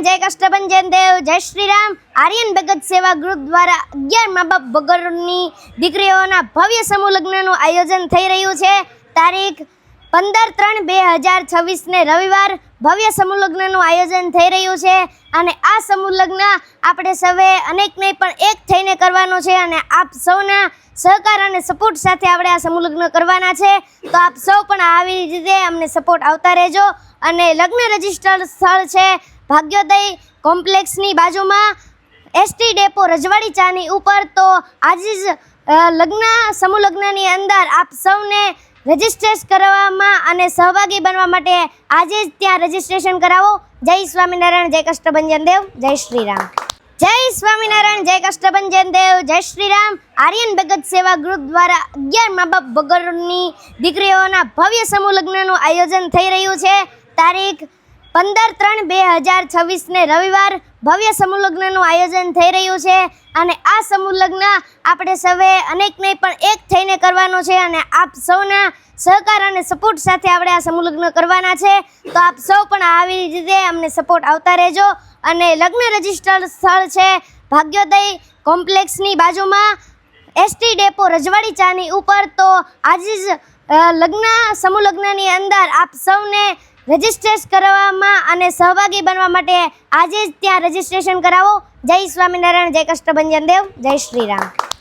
जय कष्टभंजन देव। जय श्री राम। आर्यन भगत सेवा ग्रुप द्वारा 11 माँ बाप वगરની દીકરીઓના ભવ્ય સમૂહ લગ્નનું આયોજન થઈ રહ્યું છે। તારીખ 15/3/2026 ને રવિવાર ભવ્ય સમૂહ લગ્નનું આયોજન થઈ રહ્યું છે અને આ સમૂહ લગ્ન આપણે સૌએ અનેક નહીં પણ એક થઈને કરવાનો છે અને આપ સૌના સહકાર અને સપોર્ટ સાથે આપણે આ સમૂહ લગ્ન કરવાના છે। તો આપ સૌ પણ આવી રીતે અમને સપોર્ટ આવતા રહેજો। અને લગ્ન રજિસ્ટર સ્થળ છે ભાગ્યોદય કોમ્પ્લેક્સની બાજુમાં એસટી ડેપો રજવાડી ચાની ઉપર। તો આજે જ સમૂહ લગ્નની અંદર આપ સૌને રજિસ્ટ્રેશન કરવામાં અને સહભાગી બનવા માટે આજે જ ત્યાં રજિસ્ટ્રેશન કરાવો। જય સ્વામિનારાયણ, જય કષ્ટભંજન દેવ, જય શ્રી રામ। જય સ્વામિનારાયણ, જય કષ્ટભંજન દેવ, જય શ્રી રામ। આર્યન ભગત સેવા ગ્રુપ દ્વારા 11 મા બાપ વગરની દીકરીઓના ભવ્ય સમૂહ લગ્નનું આયોજન થઈ રહ્યું છે। તારીખ 15/3/2026 ને રવિવાર ભવ્ય સમૂહ લગ્નનું આયોજન થઈ રહ્યું છે અને આ સમૂહ લગ્ન આપણે સૌએ અનેક નહીં પણ એક થઈને કરવાનો છે અને આપ સૌના સહકાર અને સપોર્ટ સાથે આપણે આ સમૂહ લગ્ન કરવાના છે। તો આપ સૌ પણ આવી રીતે અમને સપોર્ટ આવતા રહેજો। અને લગ્ન રજિસ્ટર સ્થળ છે ભાગ્યોદય કોમ્પ્લેક્સની બાજુમાં એસટી ડેપો રજવાડી ચાની ઉપર। તો આજે જ સમૂહ લગ્નની અંદર આપ સૌને રજિસ્ટ્રેશન કરવામાં અને સહભાગી બનવા માટે આજે જ ત્યાં રજિસ્ટ્રેશન કરાવો। જય સ્વામિનારાયણ, જય કષ્ટભંજન દેવ, જય શ્રી રામ।